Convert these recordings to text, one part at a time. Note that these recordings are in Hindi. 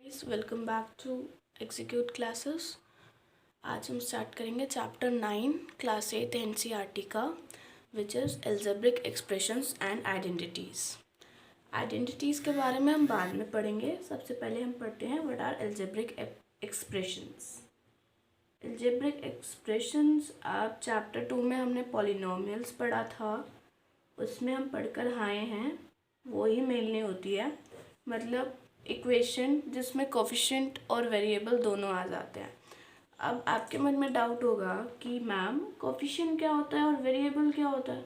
Welcome back to execute classes. आज हम स्टार्ट करेंगे चैप्टर 9 क्लास 8 एनसीईआरटी का, which is algebraic expressions and identities. Identities के बारे में हम बाद में पढ़ेंगे। सबसे पहले हम पढ़ते हैं what are algebraic expressions. Algebraic expressions आप चैप्टर 2 में हमने पॉलिनोमियल्स पढ़ा था, उसमें हम पढ़कर आए हैं। वो ही मेनली होती है, मतलब इक्वेशन जिसमें कोफिशिएंट और वेरिएबल दोनों आ जाते हैं। अब आपके मन में डाउट होगा कि मैम कोफिशिएंट क्या होता है और वेरिएबल क्या होता है।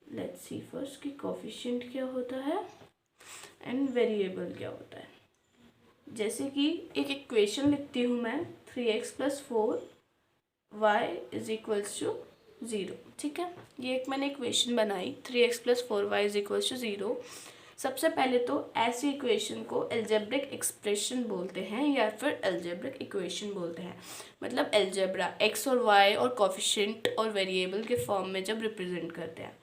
लेट्स सी फर्स्ट कि कोफिशिएंट क्या होता है एंड वेरिएबल क्या होता है। जैसे कि एक इक्वेशन लिखती हूँ मैं 3x + 4y = 0। ठीक है, ये एक मैंने इक्वेशन बनाई 3x + 4y = 0। सबसे पहले तो ऐसी इक्वेशन को एल्जेब्रिक एक्सप्रेशन बोलते हैं या फिर एल्जेब्रिक इक्वेशन बोलते हैं। मतलब एल्जेब्रा एक्स और वाई और कोफिशिएंट और वेरिएबल के फॉर्म में जब रिप्रेजेंट करते हैं।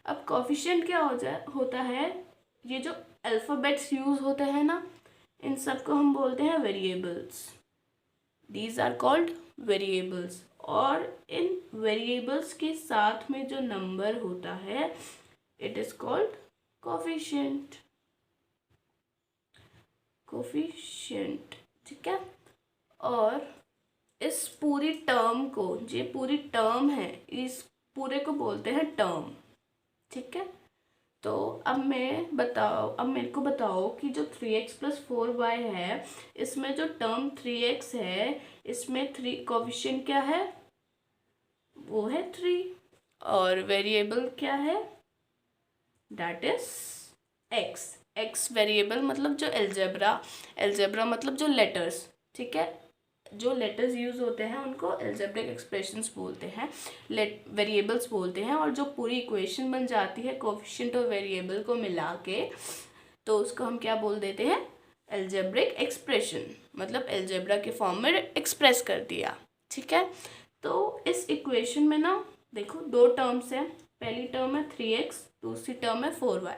अब कोफिशिएंट क्या होता है, ये जो अल्फ़ाबेट्स यूज़ होते हैं ना, इन सब को हम बोलते हैं variables. These are called variables. और इन वेरिएबल्स के साथ में जो नंबर होता है इट इज़ कॉल्ड कोफिशिएंट। ठीक है। और इस पूरी टर्म को, ये पूरी टर्म है, इस पूरे को बोलते हैं टर्म। ठीक है, तो अब मेरे को बताओ कि जो 3x + 4y है, इसमें जो टर्म 3x है, इसमें 3 कोफिशिएंट क्या है, वो है 3। और वेरिएबल क्या है, दैट इज एक्स वेरिएबल। मतलब जो एल्जेब्रा मतलब जो लेटर्स, ठीक है, जो लेटर्स यूज़ होते हैं उनको एल्जेब्रिक एक्सप्रेशंस बोलते हैं, वेरिएबल्स बोलते हैं। और जो पूरी इक्वेशन बन जाती है कोफिशिएंट और वेरिएबल को मिला के, तो उसको हम क्या बोल देते हैं, एल्जेब्रिक एक्सप्रेशन। मतलब एल्जेब्रा के फॉर्म में एक्सप्रेस कर दिया। ठीक है, तो इस इक्वेशन में ना देखो दो टर्म्स हैं। पहली टर्म है 3x, दूसरी टर्म है 4y।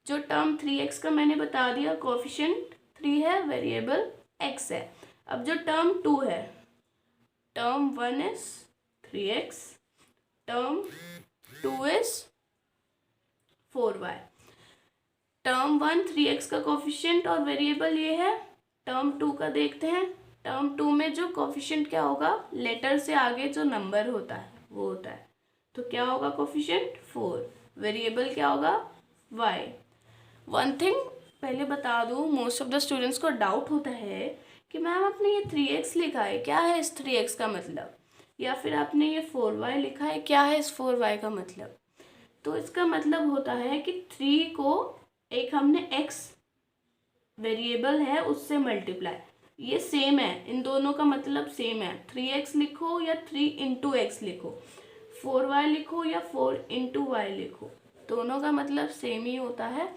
जो टर्म 3x का मैंने बता दिया, कोफिशिएंट 3 है, वेरिएबल x है। अब जो टर्म 2 है, term 1 is 3x, term 2 is 4y। Term 1 3x का कोफिशिएंट और वेरिएबल ये है। टर्म 2 का देखते हैं। टर्म 2 में जो कोफिशिएंट क्या होगा, लेटर से आगे जो नंबर होता है वो होता है, तो क्या होगा कोफिशिएंट 4। वेरिएबल क्या होगा, y। वन थिंग पहले बता दूँ, मोस्ट ऑफ द स्टूडेंट्स को डाउट होता है कि मैम आपने ये 3x लिखा है, क्या है इस 3x का मतलब, या फिर आपने ये 4y लिखा है, क्या है इस 4y का मतलब। तो इसका मतलब होता है कि 3 को एक हमने x वेरिएबल है उससे मल्टीप्लाई, ये सेम है, इन दोनों का मतलब सेम है। 3x लिखो या 3 × x लिखो, 4y लिखो या 4 × y लिखो, दोनों का मतलब सेम ही होता है।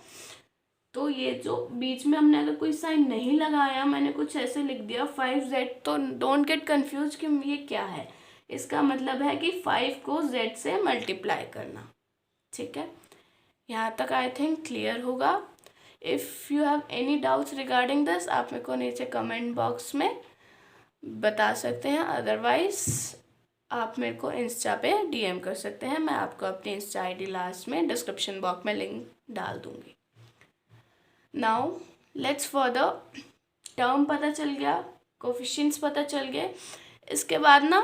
तो ये जो बीच में हमने अगर कोई साइन नहीं लगाया, मैंने कुछ ऐसे लिख दिया 5z, तो डोंट गेट कंफ्यूज कि ये क्या है। इसका मतलब है कि 5 को z से मल्टीप्लाई करना। ठीक है, यहाँ तक आई थिंक क्लियर होगा। If you have any doubts regarding this, आप मेरे को नीचे कमेंट बॉक्स में बता सकते हैं। अदरवाइज आप मेरे को इंस्टा पे DM कर सकते हैं। मैं आपको अपनी इंस्टा ID लास्ट में डिस्क्रिप्शन बॉक्स में लिंक डाल दूँगी। नाउ लेट्स फर्दर, टर्म पता चल गया, कोफिशिएंट्स पता चल गए। इसके बाद ना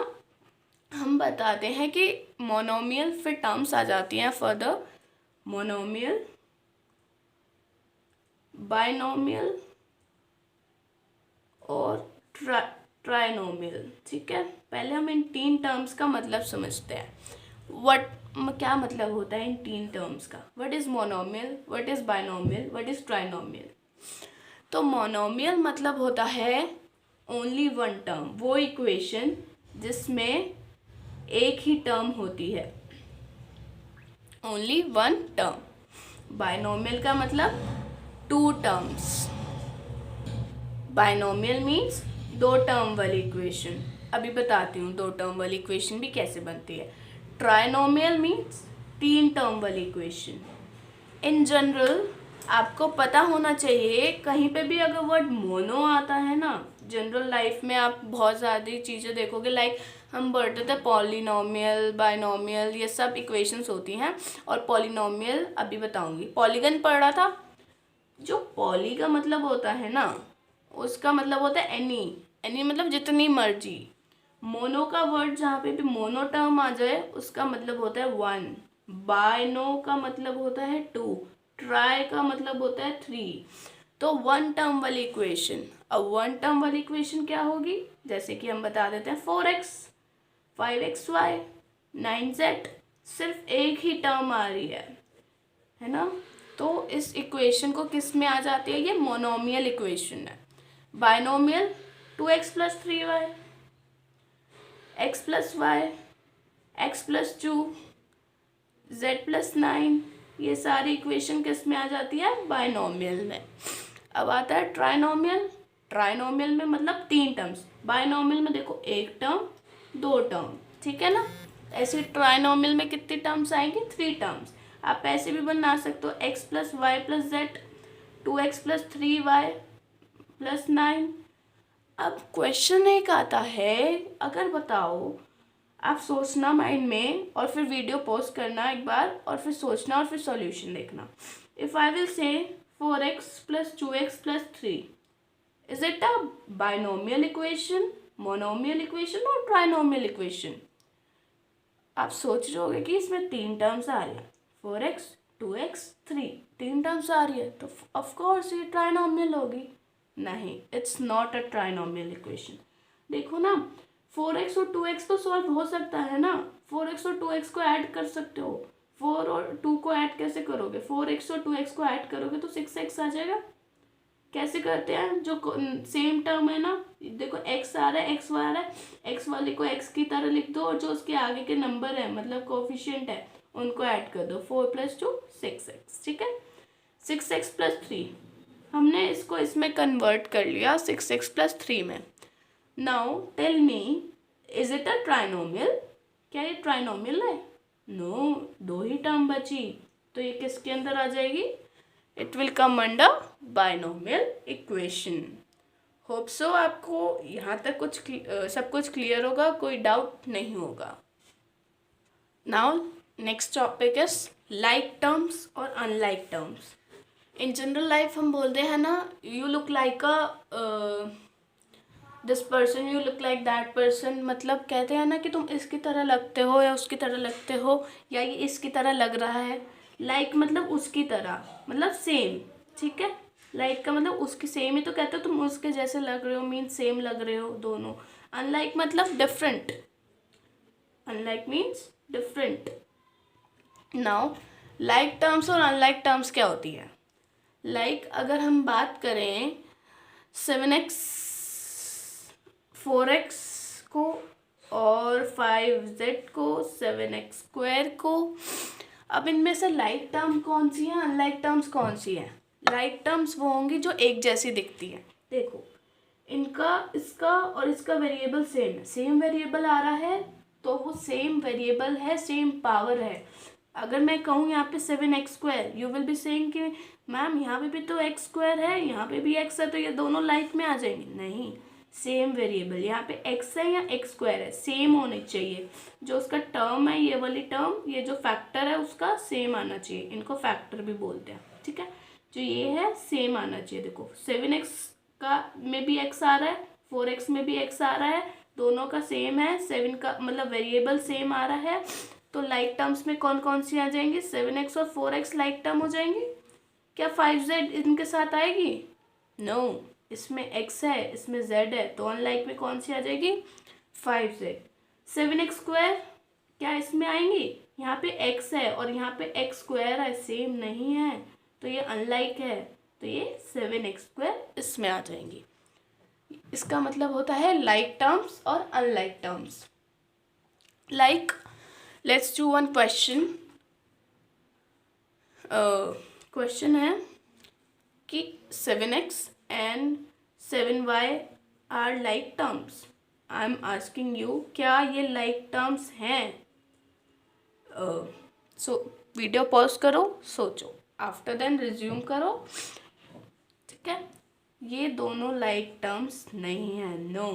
हम बताते हैं कि मोनोमियल, फिर टर्म्स आ जाती हैं फर्दर, मोनोमियल, बाइनोमियल और ट्राइनोमियल। ठीक है, पहले हम इन 3 टर्म्स का मतलब समझते हैं। क्या मतलब होता है इन 3 टर्म्स का। What is monomial, what is binomial, what is trinomial. तो मोनोमियल मतलब होता है ओनली वन टर्म, वो इक्वेशन जिसमें एक ही टर्म होती है, ओनली वन टर्म। बाइनोमियल का मतलब 2 टर्म्स। बाइनोमियल मीन्स 2 टर्म वाली इक्वेशन। अभी बताती हूँ 2 टर्म वाली इक्वेशन भी कैसे बनती है। ट्राइनोमियल मीन्स 3 टर्म वाली इक्वेशन। इन जनरल आपको पता होना चाहिए, कहीं पे भी अगर वर्ड मोनो आता है ना, जनरल लाइफ में आप बहुत ज़्यादा चीज़ें देखोगे, लाइक हम पढ़ते थे पॉलिनोमियल, बाइनोमियल, ये सब इक्वेशंस होती हैं। और पॉलिनोमियल अभी बताऊंगी। पॉलीगन पढ़ा था। जो पॉली का मतलब होता है ना, उसका मतलब होता है एनी। एनी मतलब जितनी मर्जी। मोनो का वर्ड जहाँ पे भी मोनो टर्म आ जाए उसका मतलब होता है वन। बाइनो का मतलब होता है टू। ट्राई का मतलब होता है थ्री। तो वन टर्म वाली इक्वेशन, अब वन टर्म वाली इक्वेशन क्या होगी, जैसे कि हम बता देते हैं 4x 5xy 9z। सिर्फ एक ही टर्म आ रही है ना। तो इस इक्वेशन को किस में आ जाती है, ये मोनोमियल इक्वेशन है। Binomial 2x+3y, x+y, x+2, z+9, ये सारी इक्वेशन किस में आ जाती है, बाइनोमियल में। अब आता है ट्राइनोमियल। ट्राइनोमियल में मतलब तीन टर्म्स। बाइनोमियल में देखो एक टर्म दो टर्म, ठीक है ना। ऐसे ट्राइनोमियल में कितनी टर्म्स आएंगी, थ्री टर्म्स। आप ऐसे भी बना सकते हो x+y+z 2x+3y+9। अब क्वेश्चन एक आता है, अगर बताओ, आप सोचना माइंड में और फिर वीडियो पॉज करना एक बार और फिर सोचना और फिर सॉल्यूशन देखना। If I will say 4x+2x+3, is it a binomial equation, monomial equation और ट्राइनोमियल इक्वेशन। आप सोच रहे होगे कि इसमें तीन टर्म्स आ रही है, 4x 2x 3, तीन टर्म्स आ रही है, तो ऑफ कोर्स ये ट्राइनोमियल होगी। नहीं, it's not a trinomial equation. देखो ना, 4x और 2x तो सॉल्व हो सकता है ना। 4x और 2x को ऐड कर सकते हो। 4 और 2 को ऐड कैसे करोगे, 4x और 2x को ऐड करोगे तो 6x आ जाएगा। कैसे करते हैं, जो सेम टर्म है ना, देखो x आ रहा है x आ रहा है, x वाले को x की तरह लिख दो और जो उसके आगे के नंबर है मतलब कोफिशिएंट है उनको ऐड कर दो। 4+2 6x, ठीक है। 6x+3, हमने इसको इसमें कन्वर्ट कर लिया 6x+3 में। Now tell me, is it a trinomial, क्या ये ट्राइनोमियल है, नो, दो ही टर्म बची, तो ये किसके अंदर आ जाएगी, it will come under binomial equation. Hope so आपको यहाँ तक सब कुछ क्लियर होगा, कोई डाउट नहीं होगा। Now next topic is like terms और unlike terms. In general life हम बोलते हैं ना, you look like a this person, you look like that person, मतलब कहते हैं ना कि तुम इसकी तरह लगते हो या उसकी तरह लगते हो या ये इसकी तरह लग रहा है। लाइक मतलब उसकी तरह, मतलब सेम, ठीक है। लाइक का मतलब उसकी सेम ही तो कहते हो, तुम उसके जैसे लग रहे हो, मीन सेम लग रहे हो दोनों। अनलाइक मतलब different, unlike means different. Now like terms और अनलाइक टर्म्स क्या होती है। लाइक अगर हम बात करें 7x 4x को और 5z को, 7x² को, अब इनमें से लाइक टर्म कौन सी है, अनलाइक टर्म्स कौन सी है। लाइक टर्म्स वो होंगी जो एक जैसी दिखती है। देखो, इनका, इसका और इसका वेरिएबल सेम है, सेम वेरिएबल आ रहा है तो वो सेम वेरिएबल है, सेम पावर है। अगर मैं कहूँ यहाँ पे 7x², you will be saying कि मैम यहाँ पे भी तो x² है, यहाँ पे भी x है, तो ये दोनों लाइक में आ जाएंगे। नहीं, सेम वेरिएबल, यहाँ पे x है या x² है, सेम होने चाहिए। जो उसका टर्म है, ये वाली टर्म, ये जो फैक्टर है उसका सेम आना चाहिए, इनको फैक्टर भी बोलते हैं, ठीक है। जो ये है सेम आना चाहिए। देखो 7x का में भी x आ रहा है, 4x में भी x आ रहा है, दोनों का सेम है, 7 का मतलब वेरिएबल सेम आ रहा है, तो लाइक टर्म्स में कौन कौन सी आ जाएंगी, 7x और 4x लाइक टर्म हो जाएंगी। क्या 5z इनके साथ आएगी, नो, इसमें x है इसमें z है, तो अनलाइक में कौन सी आ जाएगी, 5z। 7x² क्या इसमें आएंगी, यहाँ पे x है और यहाँ पे x² है, सेम नहीं है, तो ये अनलाइक है, तो ये 7x² इसमें आ जाएंगी। इसका मतलब होता है लाइक टर्म्स और unlike terms. Like, let's do one question. Question है कि 7x and 7y are like terms. I am asking you, क्या ये लाइक टर्म्स हैं। सो वीडियो पॉज करो, सोचो, आफ्टर देन रिज्यूम करो, ठीक है। ये दोनों लाइक टर्म्स नहीं है, नो।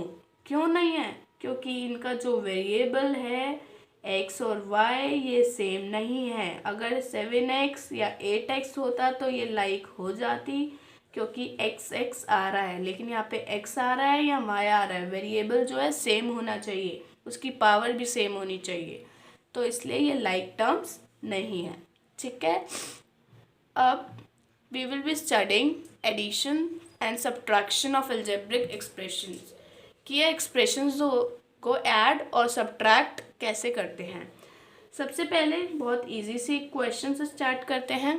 क्यों नहीं है? क्योंकि इनका जो वेरिएबल है x और y ये सेम नहीं है। अगर 7x या 8x होता तो ये लाइक हो जाती, क्योंकि x आ रहा है, लेकिन यहाँ पे x आ रहा है या y आ रहा है, वेरिएबल जो है सेम होना चाहिए, उसकी पावर भी सेम होनी चाहिए, तो इसलिए ये लाइक टर्म्स नहीं है, ठीक है। अब we will be studying addition and subtraction of algebraic expressions, कि ये expressions को ऐड और सब्ट्रैक्ट कैसे करते हैं। सबसे पहले बहुत इजी सी क्वेश्चन से स्टार्ट करते हैं।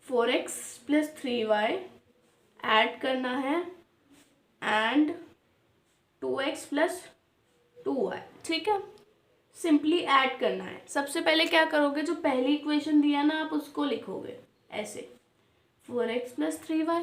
4x + 3y ऐड करना है एंड 2x + 2y, ठीक है। सिंपली ऐड करना है। सबसे पहले क्या करोगे, जो पहली इक्वेशन दिया ना आप उसको लिखोगे ऐसे 4x + 3y।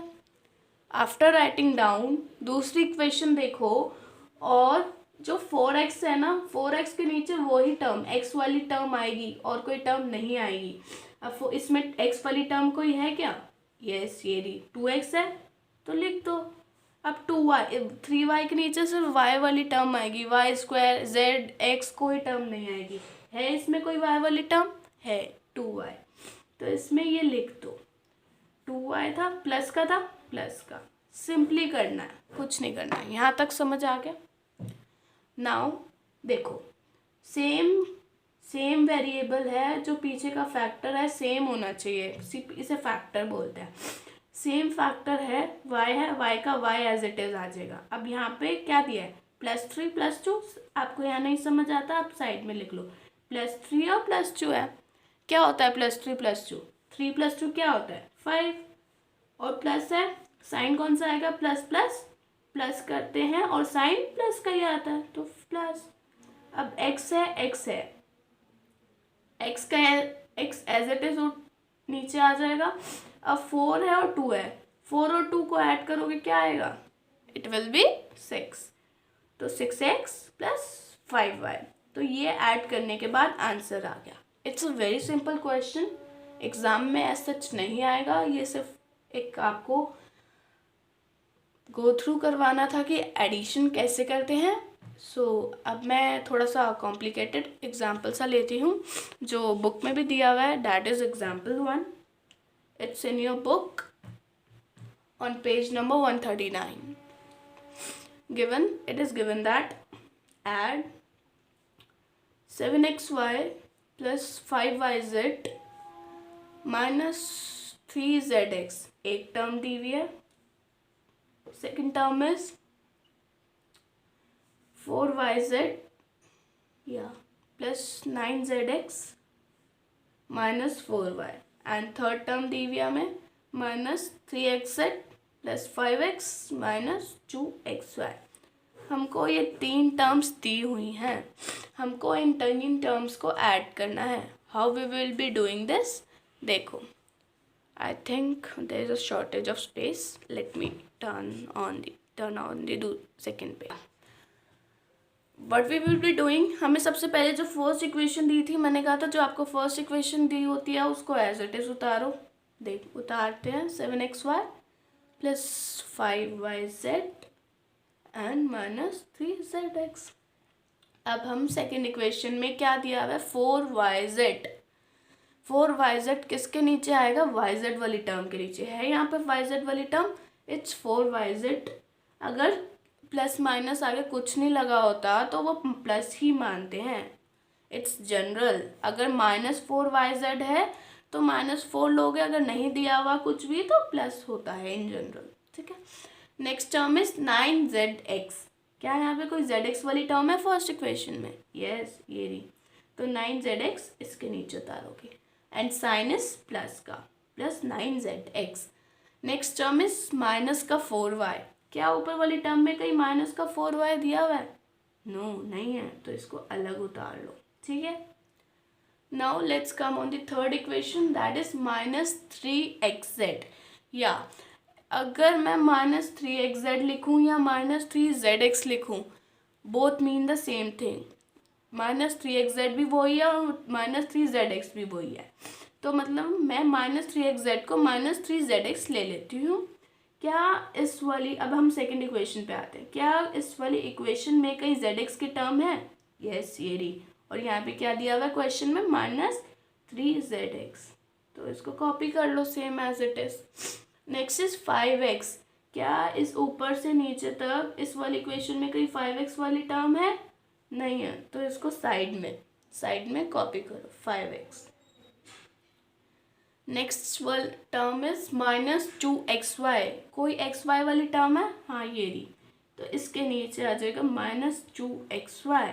After writing down दूसरी इक्वेशन देखो, और जो 4x है ना, 4x के नीचे वही टर्म x वाली टर्म आएगी और कोई टर्म नहीं आएगी। अब इसमें x वाली टर्म कोई है क्या? यस, ये रही 2x है, तो लिख दो। अब 2y 3y के नीचे सिर्फ y वाली टर्म आएगी, y² z x कोई टर्म नहीं आएगी। है इसमें कोई y वाली टर्म? है 2y, तो इसमें ये लिख दो। 2y था, प्लस का था, प्लस का। सिंपली करना है, कुछ नहीं करना है। यहाँ तक समझ आ गया? नाउ देखो, सेम वेरिएबल है, जो पीछे का फैक्टर है सेम होना चाहिए, इसे फैक्टर बोलते हैं। सेम फैक्टर है, y है, y का y एज इट इज आ जाएगा। अब यहाँ पे क्या दिया है? +3 + 2। आपको यहाँ नहीं समझ आता, आप साइड में लिख लो। +3 और +2 है। क्या होता है +3 + 2? 3 + 2 क्या होता है? 5। और प्लस है, साइन कौन सा आएगा? प्लस प्लस प्लस करते हैं और साइन प्लस का ही आता है, तो प्लस। अब x है, x है, x का x एज इट इज नीचे आ जाएगा। अब 4 है और 2 है, 4 और 2 को ऐड करोगे क्या आएगा? इट विल बी 6, तो 6x + 5y। तो ये ऐड करने के बाद आंसर आ गया। It's a very simple question, exam में ऐसा सच नहीं आएगा, ये सिर्फ एक आपको गो थ्रू करवाना था कि एडिशन कैसे करते हैं। अब मैं थोड़ा सा कॉम्प्लिकेटेड एग्जाम्पल सा लेती हूँ, जो बुक में भी दिया हुआ है। That is example 1। It's in your book on page number 139। It is given that add 7xy + 5yz - 3zx, एक टर्म दी हुई है। Second term is 4yz + 9zx - 4y, and third term दी हुई है हमें -3xz + 5x - 2xy। हमको ये 3 टर्म्स दी हुई हैं, हमको इन 3 टर्म्स को ऐड करना है। How we will be doing this? देखो, I think there is a shortage of space, let me turn on the second page. What we will be doing, हमें सबसे पहले जो फर्स्ट इक्वेशन दी थी, मैंने कहा था जो आपको फर्स्ट इक्वेशन दी होती है उसको एज इट इज उतारो। देख, उतारते हैं 7xy + 5yz एंड -3zx। अब हम सेकेंड इक्वेशन में क्या दिया हुआ है? 4yz। 4yz किसके नीचे आएगा? yz वाली टर्म के नीचे है। यहाँ पर yz वाली टर्म, इट्स 4yz। अगर प्लस माइनस आगे कुछ नहीं लगा होता तो वो प्लस ही मानते हैं, इट्स जनरल। अगर -4yz है तो -4 लोगे, अगर नहीं दिया हुआ कुछ भी तो प्लस होता है इन जनरल, ठीक है। Next term is 9zx। क्या यहाँ पे कोई zx वाली टर्म है फर्स्ट इक्वेशन में? यस, ये रही। तो 9zx इसके नीचे उतारोगे, एंड साइन इज प्लस का, +9zx। Next term is -4y। क्या ऊपर वाली टर्म में कहीं -4y दिया हुआ है? नो, नहीं है, तो इसको अलग उतार लो, ठीक है। Now let's come on the third equation, that is -3xz। या अगर मैं -3xz लिखूं या -3zx लिखूं, both mean the same thing. -3xz भी वही है और -3zx भी वही है, तो मतलब मैं -3xz को -3zx ले लेती हूँ। क्या इस वाली, अब हम सेकंड इक्वेशन पे आते हैं, क्या इस वाली इक्वेशन में कहीं zx की टर्म है? यस, ये रही। और यहाँ पे क्या दिया हुआ है क्वेश्चन में? -3zx। तो इसको कॉपी कर लो same as it is. Next is 5x। क्या इस ऊपर से नीचे तक इस वाली इक्वेशन में कहीं 5x वाली टर्म है? नहीं है, तो इसको साइड में कॉपी करो 5x। नेक्स्ट वाली टर्म इज -2xy। कोई xy वाली टर्म है? हाँ, ये रही। तो इसके नीचे आ जाएगा -2xy।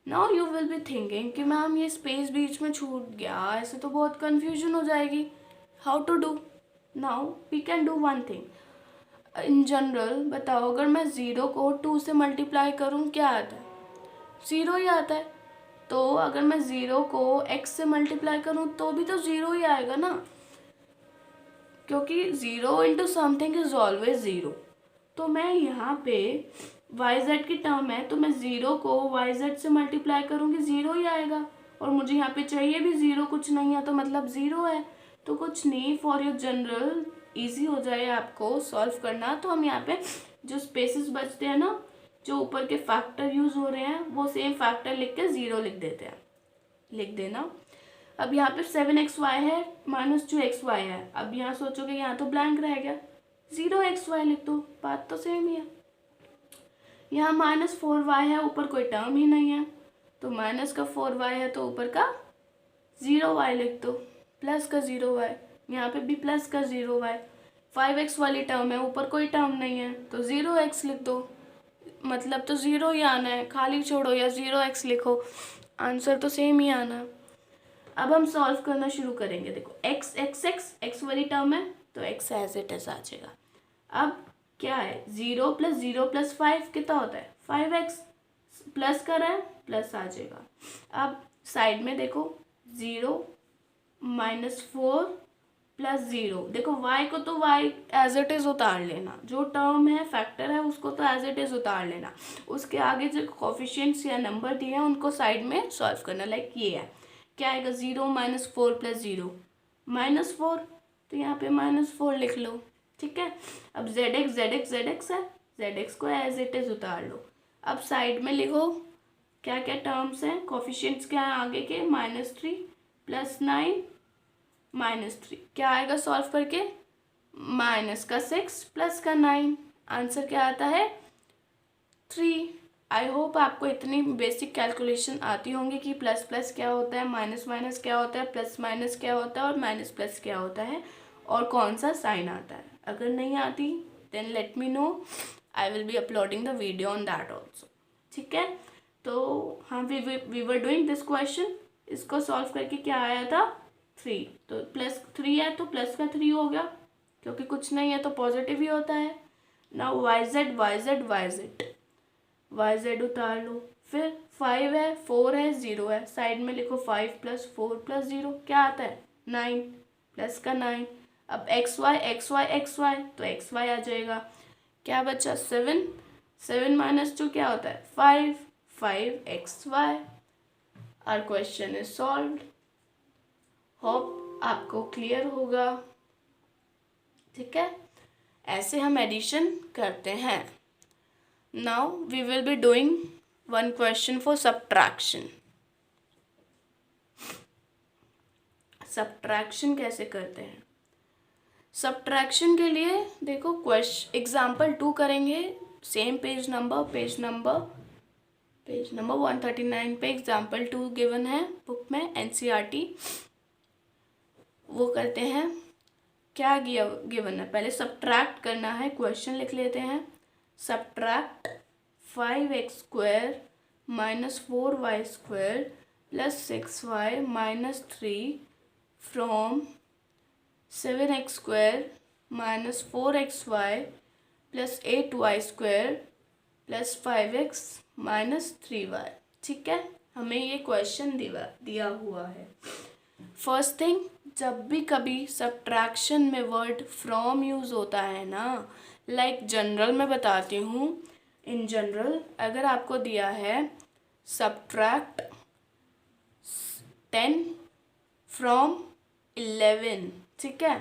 Now you will be thinking कि मैम ये स्पेस बीच में छूट गया, ऐसे तो बहुत कंफ्यूजन हो जाएगी। How to do? Now we can do one thing. In general बताओ, अगर मैं 0 को 2 से मल्टीप्लाई करूँ क्या आता है? 0 ही आता है। तो अगर मैं 0 को x से मल्टीप्लाई करूँ तो भी तो 0 ही आएगा ना, क्योंकि 0 इंटू समथिंग इज ऑलवेज 0। तो मैं यहाँ पे yz की टर्म है, तो मैं 0 को yz से मल्टीप्लाई करूँगी, 0 ही आएगा। और मुझे यहाँ पे चाहिए भी 0, कुछ नहीं है तो मतलब 0 है। तो कुछ नहीं, फॉर योर जनरल इजी हो जाए आपको सॉल्व करना, तो हम यहाँ पे जो स्पेसेस बचते हैं ना, जो ऊपर के फैक्टर यूज हो रहे हैं, वो सेम फैक्टर लिख के 0 लिख देते हैं, लिख देना। अब यहाँ पे 7xy है, -2xy है। अब यहाँ सोचोगे यहाँ तो ब्लैंक रह गया, 0xy लिख दो, बात तो सेम ही है। यहाँ -4y है, ऊपर कोई टर्म ही नहीं है, तो माइनस का 4y है तो ऊपर का 0y लिख दो, प्लस का 0y, यहाँ पे भी प्लस का 0y। 5x वाली टर्म है, ऊपर कोई टर्म नहीं है तो 0x लिख दो, मतलब तो 0 ही आना है, खाली छोड़ो या 0x लिखो, आंसर तो सेम ही आना। अब हम सॉल्व करना शुरू करेंगे। देखो x वाली टर्म है तो x एज इट इज आ जाएगा। अब क्या है, 0 + 0 + 5 कितना होता है? 5x, प्लस कर रहा है, प्लस आ जाएगा। अब साइड में देखो, 0 -4 + 0, देखो y को तो y एज इट इज उतार लेना, जो टर्म है फैक्टर है उसको तो एज इट इज उतार लेना, उसके आगे जो कोफिशिएंट्स या नंबर दिए हैं उनको साइड में सॉल्व करना। लाइक ये है, क्या आएगा? 0 -4 + 0 -4, तो यहाँ पे -4 लिख लो, ठीक है। अब zx है, zx को एज इट इज उतार लो। अब साइड में लिखो क्या क्या टर्म्स हैं, कोफिशिएंट्स क्या है आगे के? -3 + 9 -3, क्या आएगा सॉल्व करके? -6 + 9, आंसर क्या आता है? 3। आई होप आपको इतनी बेसिक कैलकुलेशन आती होंगी कि प्लस प्लस क्या होता है, माइनस माइनस क्या होता है, प्लस माइनस क्या होता है और माइनस प्लस क्या होता है और कौन सा साइन आता है। अगर नहीं आती then let me know, I will be uploading the video on that also, ठीक है। तो हाँ, we were doing this question, इसको सॉल्व करके क्या आया था? 3। तो +3 है तो प्लस का 3 हो गया, क्योंकि कुछ नहीं है तो पॉजिटिव ही होता है। नाउ yz उतार लो, फिर 5 है, 4 है, 0 है, साइड में लिखो 5 + 4 + 0, क्या आता है? 9, प्लस का 9। अब xy तो xy आ जाएगा, क्या बचा? 7 -2 क्या होता है? 5xy। Our question is solved. Hope आपको क्लियर होगा, ठीक है। ऐसे हम एडिशन करते हैं। Now we will be doing one question for subtraction. Subtraction कैसे करते हैं? Subtraction के लिए देखो एग्जाम्पल 2 करेंगे, सेम पेज नंबर 139 पे एग्जाम्पल 2 गिवन है बुक में, NCERT। वो करते हैं, क्या गिवन है, पहले सब्ट्रैक्ट करना है, क्वेश्चन लिख लेते हैं। Subtract 5x² - 4y² + 6y - 3 from 7x² - 4xy + 8y² + 5x - 3y, ठीक है। हमें ये क्वेश्चन दिया हुआ है। फर्स्ट थिंग, जब भी कभी सब्ट्रैक्शन में वर्ड फ्रॉम यूज़ होता है ना, लाइक जनरल में बताती हूँ, इन जनरल अगर आपको दिया है सब्ट्रैक्ट 10 फ्रॉम 11, ठीक है।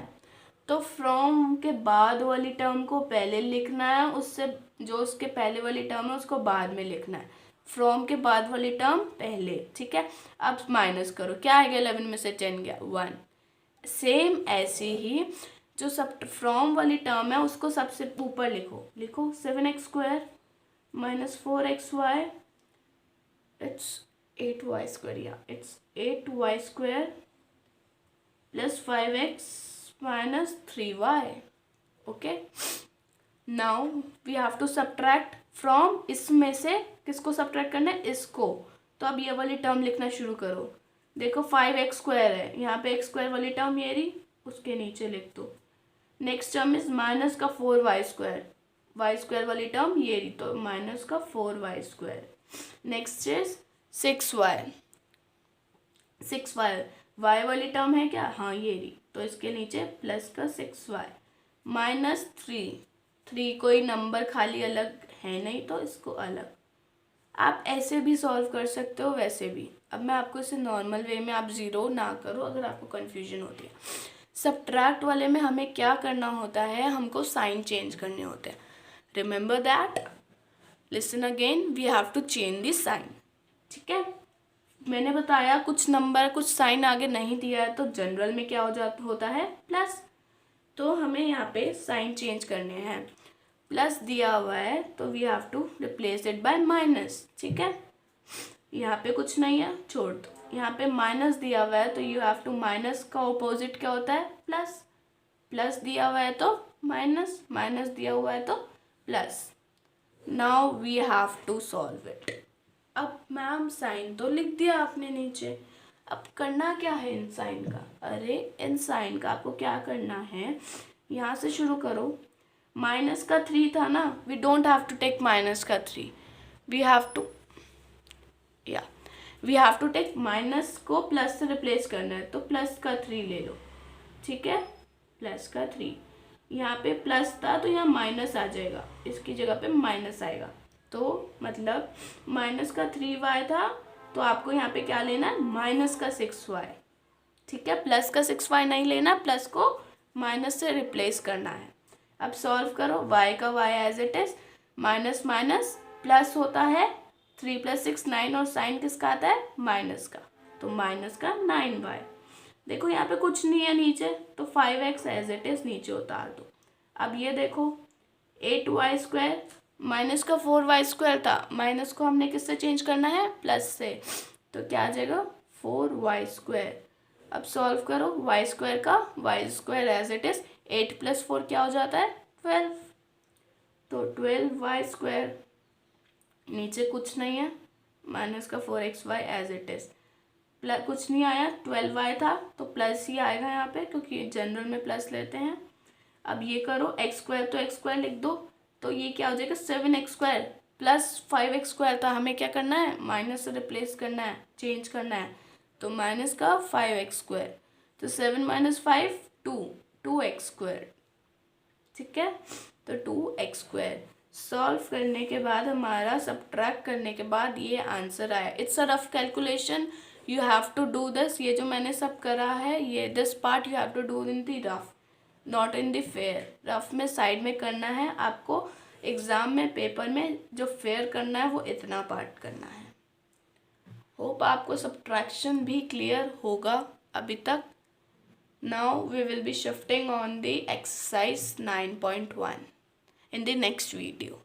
तो फ्रॉम के बाद वाली टर्म को पहले लिखना है, उससे जो उसके पहले वाली टर्म है उसको बाद में लिखना है। फ्रॉम के बाद वाली टर्म पहले, ठीक है। अब माइनस करो, क्या आएगा 11 में से 10 गया 1। सेम ऐसे ही जो सब फ्रॉम वाली टर्म है उसको सबसे ऊपर लिखो 7x² minus 4xy, it's 8y², या it's 8y² plus 5x minus 3y। Okay, now we have to subtract from, इसमें से किसको सब्ट्रैक्ट करना है, इसको। तो अब ये वाली टर्म लिखना शुरू करो। देखो 5x² है, यहाँ पे x² वाली टर्म ये रही, उसके नीचे लिख दो। नेक्स्ट टर्म इज माइनस का 4y², y² वाली टर्म ये रही, तो माइनस का 4y²। Next is 6y, y वाली टर्म है क्या, हाँ ये रही, तो इसके नीचे प्लस का 6y माइनस 3 कोई नंबर खाली अलग है नहीं तो इसको अलग। आप ऐसे भी सॉल्व कर सकते हो, वैसे भी। अब मैं आपको इसे नॉर्मल वे में, आप ज़ीरो ना करो अगर आपको कन्फ्यूजन होती है। सब्ट्रैक्ट वाले में हमें क्या करना होता है, हमको साइन चेंज करने होते हैं। Remember that, listen again, we have to change this sign, ठीक है। मैंने बताया कुछ नंबर कुछ साइन आगे नहीं दिया है तो जनरल में क्या होता है, प्लस। तो हमें यहाँ पे साइन चेंज करने हैं। प्लस दिया हुआ है तो we have to replace it by minus, ठीक है। यहाँ पे कुछ नहीं है, छोड़ दो। यहाँ पे माइनस दिया हुआ है तो यू हैव टू, माइनस का ऑपोजिट क्या होता है, प्लस। प्लस दिया हुआ है तो माइनस, माइनस दिया हुआ है तो plus. Now we have to solve it. अब मैम साइन तो लिख दिया आपने नीचे, अब करना क्या है इन साइन का, अरे इन साइन का आपको क्या करना है, यहाँ से शुरू करो। माइनस का 3 था ना, we don't have to take minus का 3, we have to take minus को प्लस से रिप्लेस करना है, तो प्लस का 3 ले लो, ठीक है। प्लस का 3, यहाँ पे प्लस था तो यहाँ माइनस आ जाएगा, इसकी जगह पे माइनस आएगा। तो मतलब माइनस का 3y था तो आपको यहाँ पे क्या लेना है, माइनस का 6y, ठीक है। प्लस का 6y नहीं लेना, प्लस को माइनस से रिप्लेस करना है। अब सॉल्व करो, y का y as it is, minus minus plus होता है, 3 + 6 9, और साइन किसका आता है, माइनस का, तो माइनस का 9y। देखो यहाँ पे कुछ नहीं है नीचे, तो 5x एज इट इज नीचे उतार दो। अब ये देखो 8y² माइनस का 4y² था, माइनस को हमने किससे चेंज करना है, प्लस से, तो क्या आ जाएगा 4y²। अब सॉल्व करो, y² का y² एज इट इज, 8 + 4 क्या हो जाता है, 12, तो 12y²। नीचे कुछ नहीं है, माइनस का 4xy as it is, plus कुछ नहीं आया, 12y था तो प्लस ही आएगा यहाँ पे, क्योंकि जनरल में प्लस लेते हैं। अब ये करो, x² तो x² लिख दो, तो ये क्या हो जाएगा 7x² प्लस 5x² था, हमें क्या करना है, माइनस से रिप्लेस करना है, चेंज करना है, तो माइनस का 5x², तो 7 - 5 2x², ठीक है। तो 2x²। सॉल्व करने के बाद हमारा सब्ट्रैक्ट करने के बाद ये आंसर आया। It's a rough calculation, you have to do this. ये जो मैंने सब करा है, ये this part you have to do in the rough, not in the fair. Rough में साइड में करना है आपको, एग्ज़ाम में पेपर में जो फेयर करना है वो इतना पार्ट करना है। होप आपको सब्ट्रैक्शन भी क्लियर होगा अभी तक। Now we will be shifting on the exercise 9.1 in the next video.